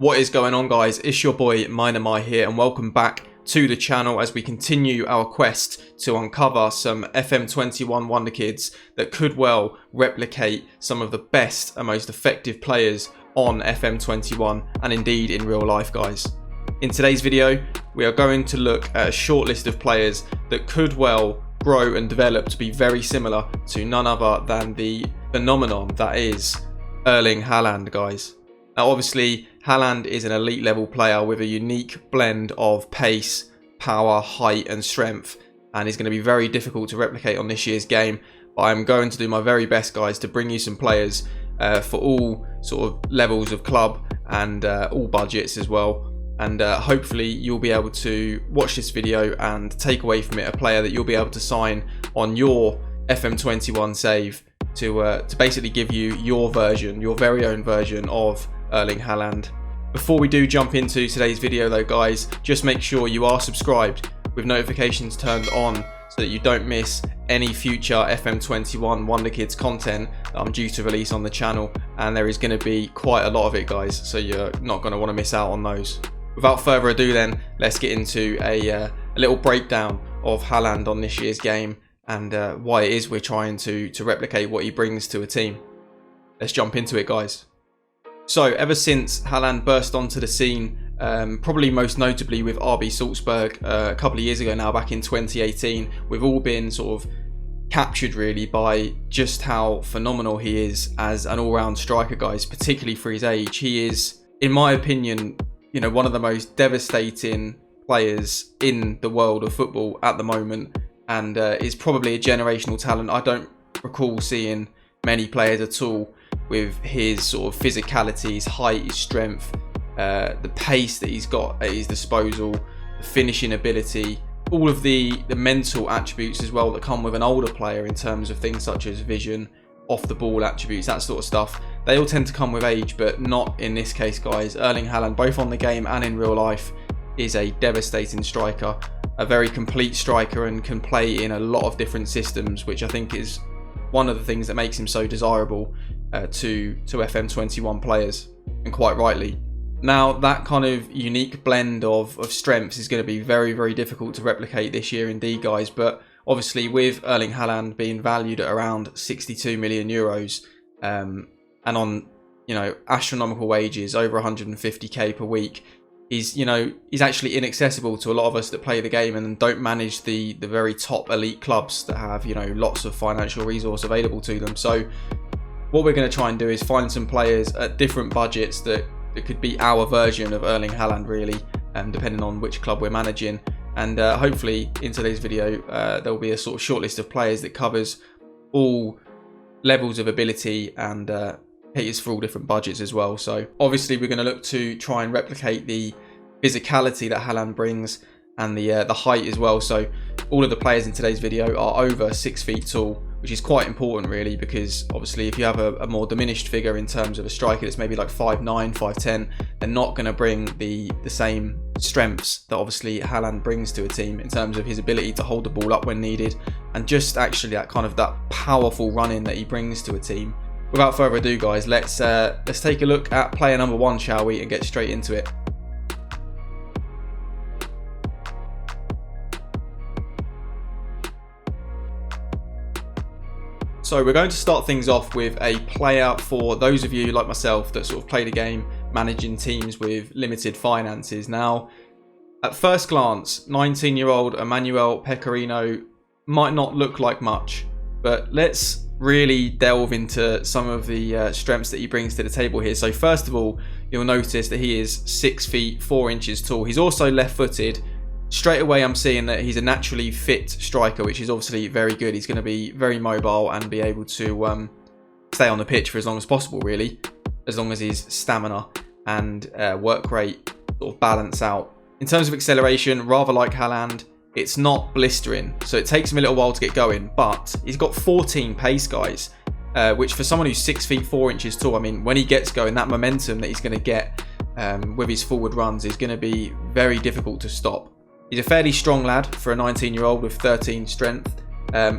What is going on, guys? It's your boy Mainomai here, and welcome back to the channel as we continue our quest to uncover some FM21 Wonderkids that could well replicate some of the best and most effective players on FM21 and indeed in real life, guys. In today's video, we are going to look at a short list of players that could well grow and develop to be very similar to none other than the phenomenon that is Erling Haaland, guys. Now, obviously, Haaland is an elite level player with a unique blend of pace, power, height and strength, and is going to be very difficult to replicate on this year's game. But I'm going to do my very best, guys, to bring you some players for all sort of levels of club and all budgets as well. And hopefully you'll be able to watch this video and take away from it a player that you'll be able to sign on your FM21 save to basically give you your version, your very own version of Erling Haaland. Before we do jump into today's video though, guys, just make sure you are subscribed with notifications turned on so that you don't miss any future FM21 Wonderkids content that I'm due to release on the channel, and there is going to be quite a lot of it, guys, so you're not going to want to miss out on those. Without further ado then, let's get into a little breakdown of Haaland on this year's game and why it is we're trying to replicate what he brings to a team. Let's jump into it, guys. So ever since Haaland burst onto the scene, probably most notably with RB Salzburg a couple of years ago now, back in 2018, we've all been sort of captured really by just how phenomenal he is as an all-round striker, guys, particularly for his age. He is, in my opinion, you know, one of the most devastating players in the world of football at the moment, and is probably a generational talent. I don't recall seeing many players at all with his sort of physicality, his height, his strength, the pace that he's got at his disposal, the finishing ability, all of the mental attributes as well that come with an older player in terms of things such as vision, off the ball attributes, that sort of stuff. They all tend to come with age, but not in this case, guys. Erling Haaland, both on the game and in real life, is a devastating striker, a very complete striker, and can play in a lot of different systems, which I think is one of the things that makes him so desirable to FM21 players, and quite rightly. Now, that kind of unique blend of strengths is going to be very, very difficult to replicate this year indeed, guys. But obviously with Erling Haaland being valued at around 62 million euros and on, you know, astronomical wages, over 150k per week, he's actually inaccessible to a lot of us that play the game and don't manage the very top elite clubs that have, you know, lots of financial resource available to them. So what we're going to try and do is find some players at different budgets that could be our version of Erling Haaland, really, depending on which club we're managing. And hopefully in today's video there will be a sort of short list of players that covers all levels of ability and caters for all different budgets as well. So obviously we're going to look to try and replicate the physicality that Haaland brings and the height as well. So all of the players in today's video are over 6 feet tall, which is quite important really, because obviously if you have a more diminished figure in terms of a striker that's maybe like 5'9", 5'10", they're not going to bring the same strengths that obviously Haaland brings to a team in terms of his ability to hold the ball up when needed, and just actually that powerful run-in that he brings to a team. Without further ado, guys, let's take a look at player number 1, shall we, and get straight into it. So we're going to start things off with a player for those of you like myself that sort of play the game managing teams with limited finances. Now, at first glance, 19-year-old Emmanuel Pecorino might not look like much, but let's really delve into some of the strengths that he brings to the table here. So first of all, you'll notice that he is 6 feet 4 inches tall. He's also left-footed. Straight away I'm seeing that he's a naturally fit striker, which is obviously very good. He's going to be very mobile and be able to stay on the pitch for as long as possible, really, as long as his stamina and work rate sort of balance out. In terms of acceleration, rather like Haaland, it's not blistering, so it takes him a little while to get going, but he's got 14 pace, guys, which for someone who's 6 feet 4 inches tall, I mean, when he gets going, that momentum that he's going to get with his forward runs is going to be very difficult to stop. He's a fairly strong lad for a 19-year-old with 13 strength.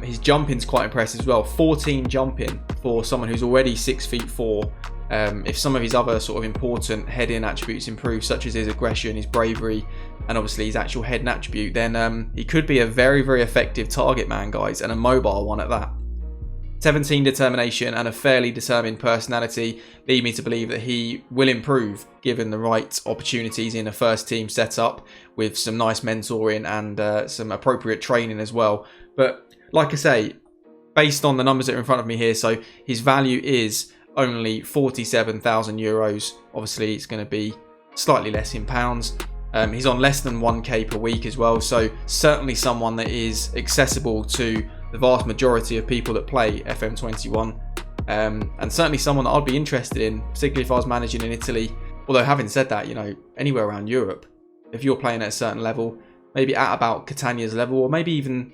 His jumping's quite impressive as well. 14 jumping for someone who's already 6 feet 4 If some of his other sort of important head-in attributes improve, such as his aggression, his bravery, and obviously his actual head-in attribute, then he could be a very, very effective target man, guys, and a mobile one at that. 17 determination and a fairly determined personality lead me to believe that he will improve given the right opportunities in a first team setup with some nice mentoring and some appropriate training as well. But like I say, based on the numbers that are in front of me here, so his value is only 47,000 euros. Obviously it's going to be slightly less in pounds. He's on less than 1k per week as well, so certainly someone that is accessible to the vast majority of people that play FM21, and certainly someone that I'd be interested in, particularly if I was managing in Italy. Although having said that, you know, anywhere around Europe, if you're playing at a certain level, maybe at about Catania's level, or maybe even,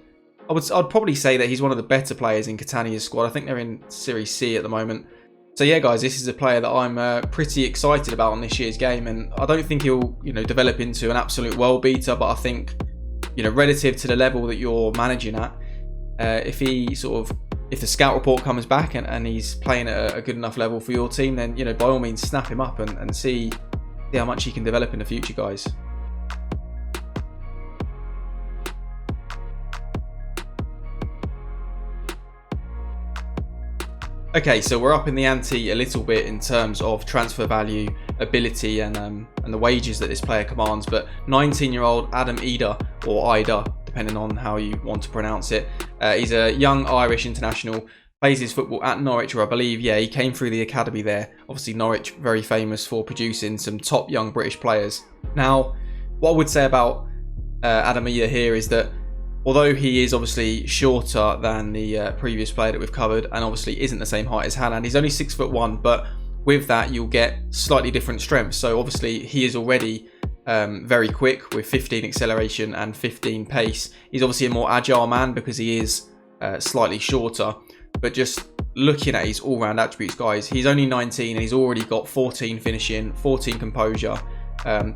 I'd probably say that he's one of the better players in Catania's squad. I think they're in Serie C at the moment. So yeah, guys, this is a player that I'm pretty excited about on this year's game, and I don't think he'll, you know, develop into an absolute world beater, but I think, you know, relative to the level that you're managing at, if the scout report comes back and he's playing at a good enough level for your team, then, you know, by all means snap him up and see how much he can develop in the future, guys. Okay, so we're up in the ante a little bit in terms of transfer value, ability, and the wages that this player commands. But 19-year-old Adam Ida, or Ida, depending on how you want to pronounce it. He's a young Irish international, plays his football at Norwich, or I believe, yeah, he came through the academy there. Obviously, Norwich, very famous for producing some top young British players. Now, what I would say about Adam Ida here is that although he is obviously shorter than the previous player that we've covered, and obviously isn't the same height as Haaland, he's only 6'1", but with that you'll get slightly different strengths. So obviously he is already very quick with 15 acceleration and 15 pace. He's obviously a more agile man because he is slightly shorter, but just looking at his all-round attributes, guys, he's only 19 and he's already got 14 finishing, 14 composure,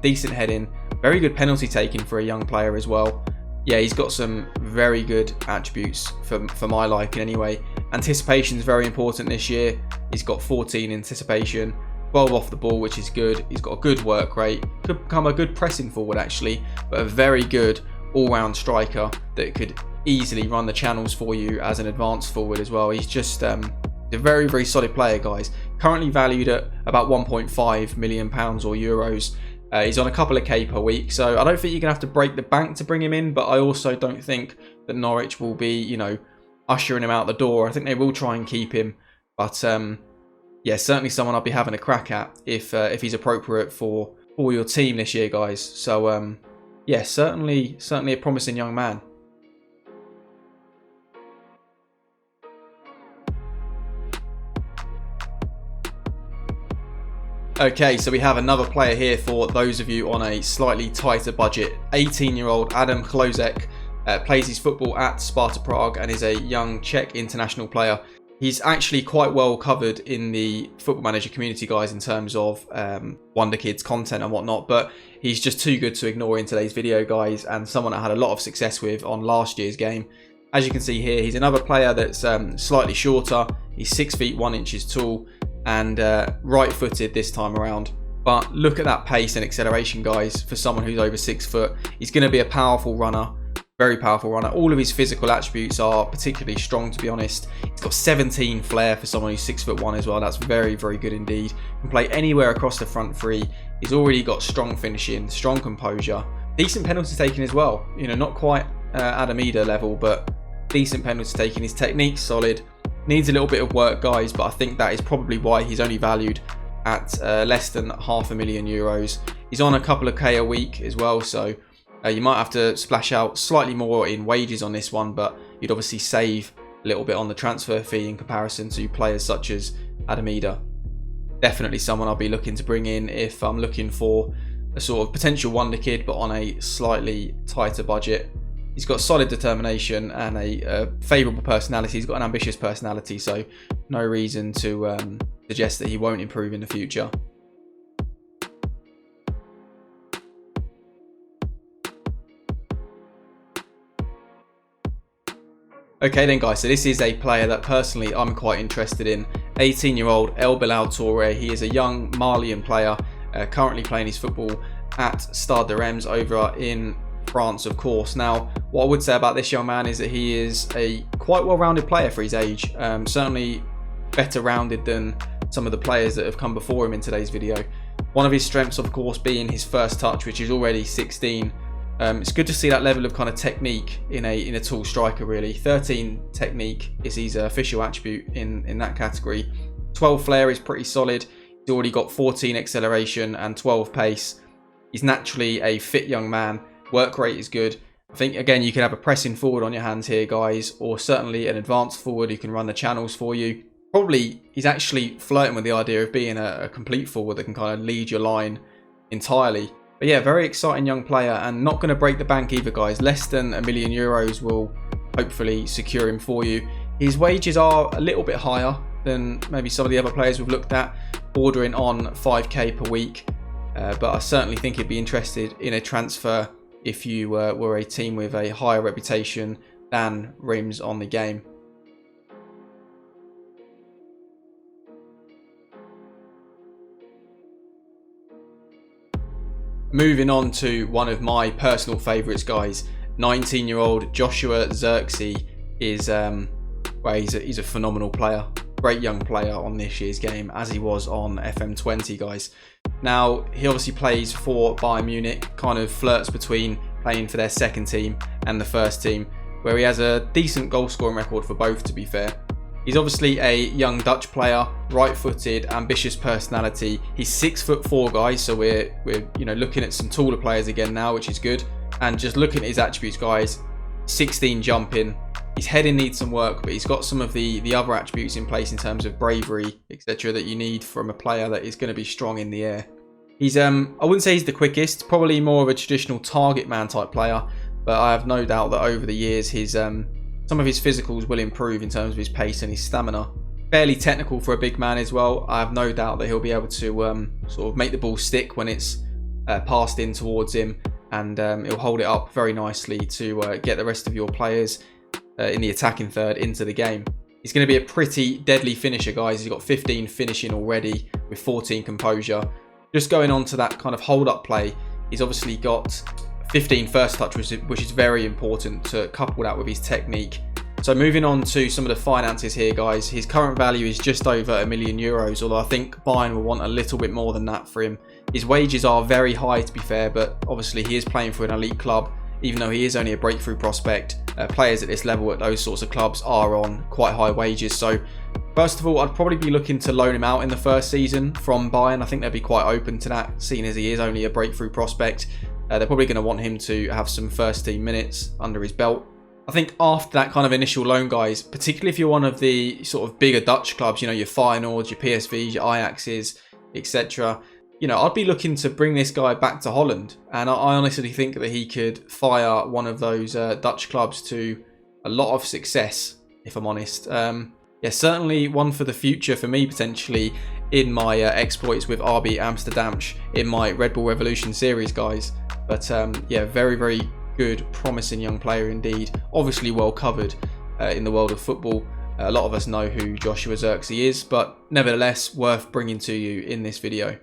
decent heading, very good penalty taking for a young player as well. Yeah, he's got some very good attributes for my liking anyway. Anticipation is very important this year. He's got 14 anticipation, 12 off the ball, which is good. He's got a good work rate. Could become a good pressing forward actually, but a very good all-round striker that could easily run the channels for you as an advanced forward as well. He's just a very, very solid player, guys. Currently valued at about £1.5 million or euros. He's on a couple of K per week, so I don't think you're going to have to break the bank to bring him in, but I also don't think that Norwich will be, you know, ushering him out the door. I think they will try and keep him, but yeah, certainly someone I'll be having a crack at if he's appropriate for your team this year, guys. So yeah, certainly a promising young man. Okay, so we have another player here for those of you on a slightly tighter budget. 18-year-old Adam Klozek plays his football at Sparta Prague and is a young Czech international player. He's actually quite well covered in the Football Manager community, guys, in terms of Wonderkids content and whatnot, but he's just too good to ignore in today's video, guys, and someone I had a lot of success with on last year's game. As you can see here, he's another player that's slightly shorter. He's 6 feet 1 inches tall and right-footed this time around. But look at that pace and acceleration, guys, for someone who's over 6 foot. He's going to be a powerful runner, very powerful runner. All of his physical attributes are particularly strong, to be honest. He's got 17 flair for someone who's 6 foot 1 as well. That's very, very good indeed. Can play anywhere across the front three. He's already got strong finishing, strong composure, decent penalty taking as well. You know, not quite Adam Ida level, but decent penalty taking. His technique's solid. Needs a little bit of work, guys, but I think that is probably why he's only valued at less than €500,000. He's on a couple of K a week as well, so you might have to splash out slightly more in wages on this one, but you'd obviously save a little bit on the transfer fee in comparison to players such as Adam Ida. Definitely someone I'll be looking to bring in if I'm looking for a sort of potential wonder kid, but on a slightly tighter budget. He's got solid determination and a favourable personality. He's got an ambitious personality, so no reason to suggest that he won't improve in the future. Okay then, guys, so this is a player that personally I'm quite interested in. 18-year-old El Bilal Toure. He is a young Malian player, currently playing his football at Stade de Reims over in France, of course. Now, what I would say about this young man is that he is a quite well-rounded player for his age. Certainly better rounded than some of the players that have come before him in today's video. One of his strengths, of course, being his first touch, which is already 16. It's good to see that level of kind of technique in a tall striker, really. 13 technique is his official attribute in that category. 12 flair is pretty solid. He's already got 14 acceleration and 12 pace. He's naturally a fit young man. Work rate is good. I think, again, you can have a pressing forward on your hands here, guys, or certainly an advanced forward who can run the channels for you. Probably, he's actually flirting with the idea of being a complete forward that can kind of lead your line entirely. But yeah, very exciting young player, and not going to break the bank either, guys. Less than €1 million will hopefully secure him for you. His wages are a little bit higher than maybe some of the other players we've looked at, bordering on 5k per week. But I certainly think he'd be interested in a transfer if you were a team with a higher reputation than Reims on the game. Moving on to one of my personal favourites, guys. 19-year-old Joshua Zirkzee is well, he's a phenomenal player. Great young player on this year's game, as he was on FM20, guys. Now, he obviously plays for Bayern Munich, kind of flirts between playing for their second team and the first team, where he has a decent goal scoring record for both, to be fair. He's obviously a young Dutch player, right-footed, ambitious personality. He's 6'4", guys, so we're looking at some taller players again now, which is good. And just looking at his attributes, guys, 16 jumping. His heading needs some work, but he's got some of the other attributes in place in terms of bravery, etc., that you need from a player that is going to be strong in the air. He's I wouldn't say he's the quickest, probably more of a traditional target man type player, but I have no doubt that over the years his some of his physicals will improve in terms of his pace and his stamina. Fairly technical for a big man as well. I have no doubt that he'll be able to sort of make the ball stick when it's passed in towards him, and he'll hold it up very nicely to get the rest of your players in the attacking third into the game. He's going to be a pretty deadly finisher, guys. He's got 15 finishing already with 14 composure. Just going on to that kind of hold-up play, he's obviously got 15 first touch, which is very important to couple that with his technique. So moving on to some of the finances here, guys. His current value is just over €1 million, although I think Bayern will want a little bit more than that for him. His wages are very high, to be fair, but obviously he is playing for an elite club, even though he is only a breakthrough prospect. Players at this level at those sorts of clubs are on quite high wages. So first of all, I'd probably be looking to loan him out in the first season from Bayern. I think they'd be quite open to that, seeing as he is only a breakthrough prospect. They're probably going to want him to have some first team minutes under his belt. I think after that kind of initial loan, guys, particularly if you're one of the sort of bigger Dutch clubs, your Feyenoords, your PSVs, your Ajaxes, etc., I'd be looking to bring this guy back to Holland. And I honestly think that he could fire one of those Dutch clubs to a lot of success, if I'm honest. Yeah, certainly one for the future for me, potentially, in my exploits with RB Amsterdam in my Red Bull Revolution series, guys. But yeah, very, very good, promising young player indeed. Obviously well covered in the world of football. A lot of us know who Joshua Zirkzee is, but nevertheless worth bringing to you in this video.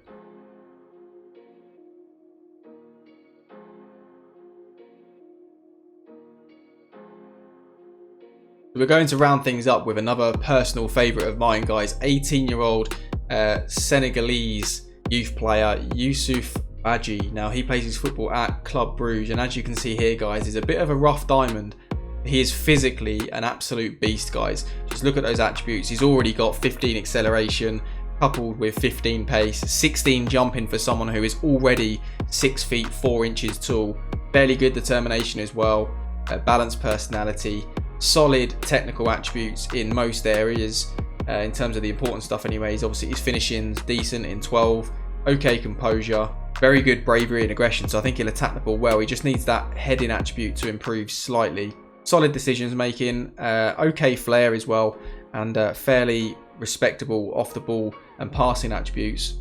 We're going to round things up with another personal favourite of mine, guys. 18-year-old Senegalese youth player Youssouf Badji. Now, he plays his football at Club Bruges, and as you can see here, guys, he's a bit of a rough diamond. He is physically an absolute beast, guys. Just look at those attributes. He's already got 15 acceleration, coupled with 15 pace, 16 jumping for someone who is already 6 feet 4 inches tall. Fairly good determination as well, balanced personality, solid technical attributes in most areas. In terms of the important stuff anyways, obviously his finishing's decent in 12, okay composure, very good bravery and aggression, so I think he'll attack the ball well. He just needs that heading attribute to improve slightly. Solid decisions making, okay flair as well, and fairly respectable off the ball and passing attributes.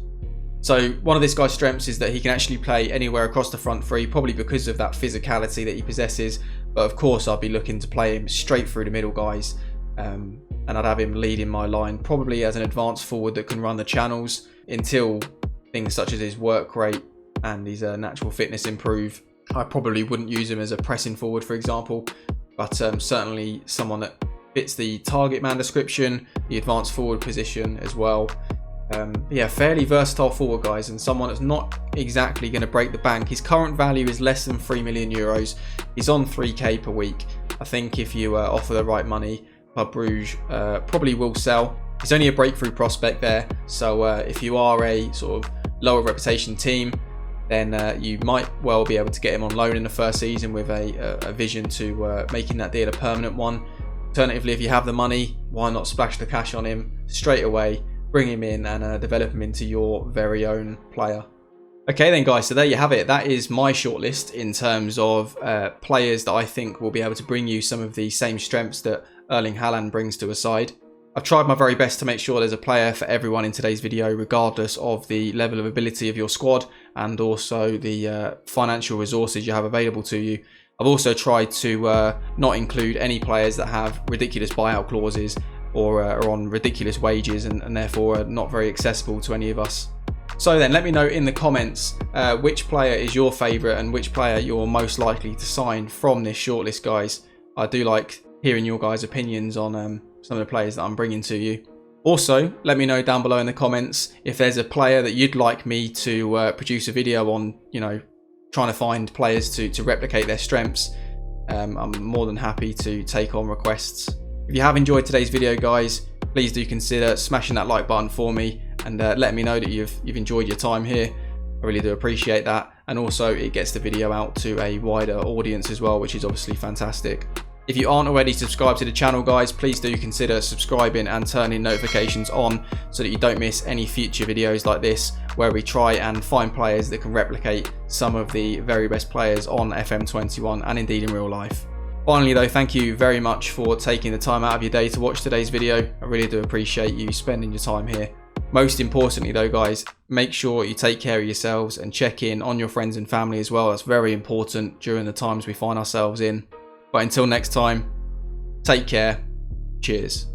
So one of this guy's strengths is that he can actually play anywhere across the front three, probably because of that physicality that he possesses. But of course, I'll be looking to play him straight through the middle, guys. and I'd have him leading my line, probably as an advanced forward that can run the channels until things such as his work rate and his natural fitness improve. I probably wouldn't use him as a pressing forward, for example, but certainly someone that fits the target man description, the advanced forward position as well. Yeah, fairly versatile forward, guys, and someone that's not exactly going to break the bank. His current value is less than 3 million euros. He's on 3k per week. I think if you offer the right money, Club Brugge probably will sell. He's only a breakthrough prospect there, so if you are a sort of lower reputation team, then you might well be able to get him on loan in the first season with a vision to making that deal a permanent one. Alternatively, if you have the money, why not splash the cash on him straight away, bring him in and develop him into your very own player. Okay then, guys, so there you have it. That is my shortlist in terms of players that I think will be able to bring you some of the same strengths that Erling Haaland brings to a side. I've tried my very best to make sure there's a player for everyone in today's video, regardless of the level of ability of your squad and also the financial resources you have available to you. I've also tried to not include any players that have ridiculous buyout clauses or are on ridiculous wages and therefore are not very accessible to any of us. So then let me know in the comments which player is your favourite and which player you're most likely to sign from this shortlist, guys. I do like hearing your guys' opinions on some of the players that I'm bringing to you. Also, let me know down below in the comments if there's a player that you'd like me to produce a video on, you know, trying to find players to replicate their strengths. I'm more than happy to take on requests. If you have enjoyed today's video, guys, please do consider smashing that like button for me and let me know that you've enjoyed your time here. I really do appreciate that, and also it gets the video out to a wider audience as well, which is obviously fantastic. If you aren't already subscribed to the channel, guys, please do consider subscribing and turning notifications on so that you don't miss any future videos like this, where we try and find players that can replicate some of the very best players on FM21 and indeed in real life. Finally though, thank you very much for taking the time out of your day to watch today's video. I really do appreciate you spending your time here. Most importantly though, guys, make sure you take care of yourselves and check in on your friends and family as well. That's very important during the times we find ourselves in. But until next time, take care. Cheers.